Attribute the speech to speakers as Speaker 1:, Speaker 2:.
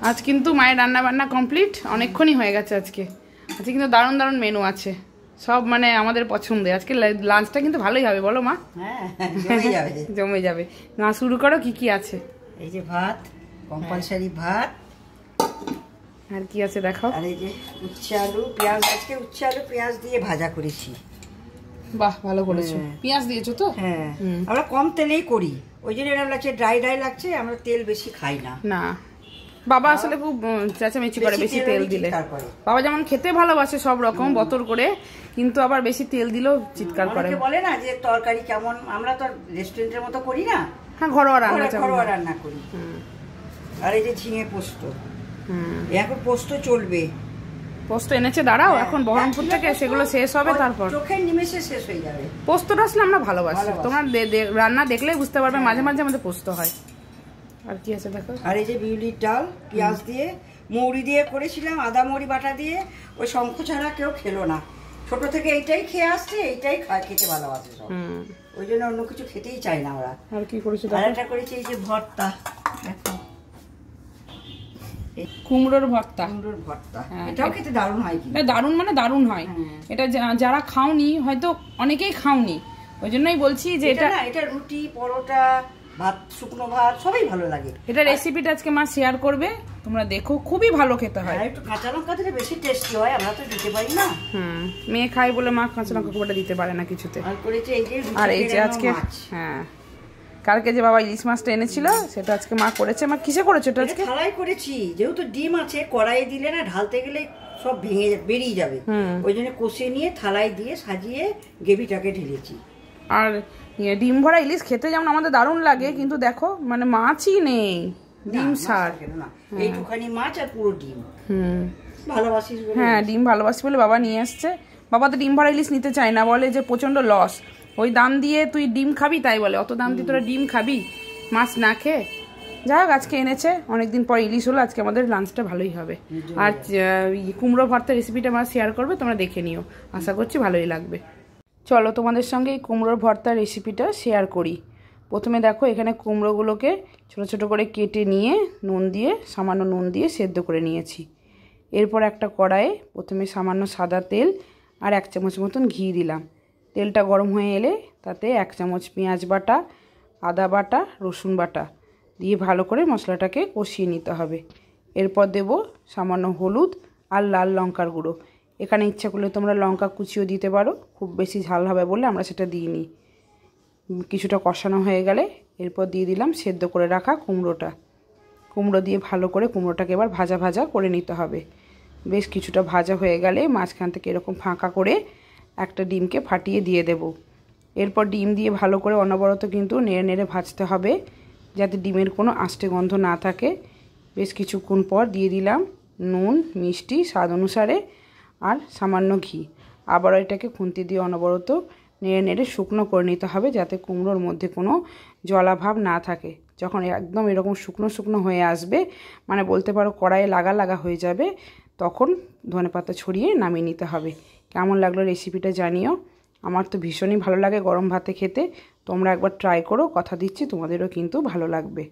Speaker 1: আজ কিন্তু মায়ের রান্না বান্না কমপ্লিট, অনেকক্ষণই হয়ে গেছে আজকে। আজকে কিন্তু দারুণ দারুণ মেনু আছে, সব মানে আমাদের পছন্দের। আজকে লাঞ্চটা কিন্তু ভালোই হবে, বলো মা?
Speaker 2: হ্যাঁ, জমে যাবে
Speaker 1: জমে যাবে। না শুরু করো, কি কি আছে?
Speaker 2: এই যে ভাত, কম্পালসারি ভাত।
Speaker 1: আর কি আছে দেখাও।
Speaker 2: আর এই যে উচ্ছে আলু পেঁয়াজ, আজকে উচ্ছে আলু পেঁয়াজ দিয়ে ভাজা করেছি।
Speaker 1: বাহ, ভালো করেছো। পেঁয়াজ দিয়েছো তো?
Speaker 2: হ্যাঁ, আমরা কম তেলেই করি, ওই জন্য এরকম লাগছে, ড্রাই ড্রাই লাগছে। আমরা তেল বেশি খাই না।
Speaker 1: না, বাবা আসলে খুব চেঁচামেচি করে বেশি তেল দিলে। বাবা যেমন খেতে ভালোবাসে সব রকম বতর করে, কিন্তু আবার বেশি তেল দিলেও চিৎকার করে।
Speaker 2: বলে না যে তরকারি কেমন, আমরা তো রেস্টুরেন্টের মতো করি না।
Speaker 1: হ্যাঁ, ঘরোয়া
Speaker 2: রান্না করি। আর এই যে ঝিঙে পোস্ত, এখন পোস্ত চলবে।
Speaker 1: পোস্ত এনেছে, দাঁড়াও এখন বহরমপুর থেকে, সেগুলো শেষ হবে তারপর
Speaker 2: চোখের নিমেষে শেষ হয়ে যাবে।
Speaker 1: পোস্তটা আসলে আমরা ভালোবাসি, তোমরা রান্না দেখলেই বুঝতে পারবে, মাঝে মাঝে আমাদের পোস্ত হয়। আর কি আছে দেখো।
Speaker 2: আর এই যে বিউলির ডাল পেঁয়াজ দিয়ে মৌরি দিয়ে করেছিলাম, আদা মৌরি বাটা দিয়ে। ওই শঙ্খ ছাড়া কেউ খেলো না, ছোট থেকে এইটাই খেয়ে আসছে, এইটাই খেতে ভালোবাসে সব। ওই জন্য অন্য কিছু খেতেই চায় না ওরা।
Speaker 1: আর কি করেছো?
Speaker 2: আর একটা করেছি এই যে ভর্তা, দেখো
Speaker 1: কুমড়োর ভর্তা।
Speaker 2: কুমড়োর ভর্তা, এটাও খেতে দারুণ হয়। কি
Speaker 1: দারুণ মানে দারুণ হয়। এটা যারা খাওনি, হয়তো অনেকেই খাওনি, ওই জন্যই বলছি যে
Speaker 2: এটা রুটি, পরোটা, ভাত, শুকনো ভাত সবই ভালো লাগে।
Speaker 1: এটা রেসিপিটা আজকে মা শেয়ার করবে, তোমরা দেখো, খুবই ভালো খেতে হয়।
Speaker 2: একটু কাঁচা লঙ্কা দিলে বেশি টেস্টি হয়, আমরা তো দিতে পারি না।
Speaker 1: মেয়ে খায় বলে মা কাঁচা লঙ্কা খুব একটা দিতে পারে না কিছুতে। আর এই যে আজকে, হ্যাঁ, কালকে যে বাবা ইলিশ মাছটা এনেছিল, সেটা আজকে মা করেছে। মা কিসে করেছো এটা? আজকে
Speaker 2: থালায় করেছি, যেহেতু ডিম আছে, কড়াইয়ে দিলে না ঢালতে গেলে সব ভেঙে বেরিয়ে যাবে, ওই জন্য কষিয়ে নিয়ে থালায় দিয়ে সাজিয়ে গ্রেভিটাকে ঢেলেছি।
Speaker 1: আর ডিম ভরা ইলিশ খেতে যেমন আমাদের দারুণ লাগে, কিন্তু দেখো মানে মাছই নেই, ডিম সার।
Speaker 2: এইটুখানি মাছ আর পুরো ডিম। ভালোবাসি।
Speaker 1: হ্যাঁ, ডিম ভালোবাসি বলে বাবা নিয়ে আসছে। বাবা তো ডিম ভরা ইলিশ নিতে চায় না, বলে যে প্রচন্ড লস, ওই দাম দিয়ে তুই ডিম খাবি, তাই বলে অত দাম দিয়ে তোরা ডিম খাবি মাছ না খেয়ে। যাই হোক, আজকে এনেছে, অনেকদিন পর ইলিশ হলো, আজকে আমাদের লাঞ্চটা ভালোই হবে। আর কুমড়ো ভর্তা রেসিপিটা আমার শেয়ার করবে, তোমরা দেখে নিও, আশা করছি ভালোই লাগবে। চলো তোমাদের সঙ্গে এই কুমড়োর ভর্তার রেসিপিটা শেয়ার করি। প্রথমে দেখো, এখানে কুমড়োগুলোকে ছোট ছোট করে কেটে নিয়ে সামান্য নুন দিয়ে সেদ্ধ করে নিয়েছি। এরপর একটা কড়াইয়ে প্রথমে সামান্য সাদা তেল আর 1 চামচ মতন ঘি দিলাম। তেলটা গরম হয়ে এলে তাতে 1 চামচ পেঁয়াজ বাটা, আদা বাটা, রসুন বাটা দিয়ে ভালো করে মশলাটাকে কষিয়ে নিতে হবে। এরপর দেব সামান্য হলুদ আর লাল লঙ্কার গুঁড়ো। এখানে ইচ্ছা করলে তোমরা লঙ্কা কুচিও দিতে পারো, খুব বেশি ঝাল হবে বলে আমরা সেটা দিইনি। কিছুটা কষানো হয়ে গেলে এরপর দিয়ে দিলাম সেদ্ধ করে রাখা কুমড়ো দিয়ে ভালো করে কুমড়োটাকে এবার ভাজা ভাজা করে নিতে হবে। বেশ কিছুটা ভাজা হয়ে গেলে মাঝখান থেকে এরকম ফাঁকা করে একটা ডিমকে ফাটিয়ে দিয়ে দেব। এরপর ডিম দিয়ে ভালো করে অনবরত কিন্তু নেড়ে নেড়ে ভাজতে হবে, যাতে ডিমের কোনো আষ্টে গন্ধ না থাকে। বেশ কিছুক্ষণ পর দিয়ে দিলাম নুন, মিষ্টি স্বাদ অনুসারে আর সামান্য ঘি। আবারও এটাকে খুন্তি দিয়ে অনবরত নেড়ে নেড়ে শুকনো করে নিতে হবে, যাতে কুমড়োর মধ্যে কোনো জলাভাব না থাকে। যখন একদম এরকম শুকনো শুকনো হয়ে আসবে, মানে বলতে পারো কড়াইয়ে লাগা লাগা হয়ে যাবে, তখন ধনেপাতা ছড়িয়ে নামিয়ে নিতে হবে। কেমন লাগলো রেসিপিটা জানিও। আমার তো ভীষণই ভালো লাগে গরম ভাতে খেতে, তোমরা একবার ট্রাই করো, কথা দিচ্ছি তোমাদেরও কিন্তু ভালো লাগবে।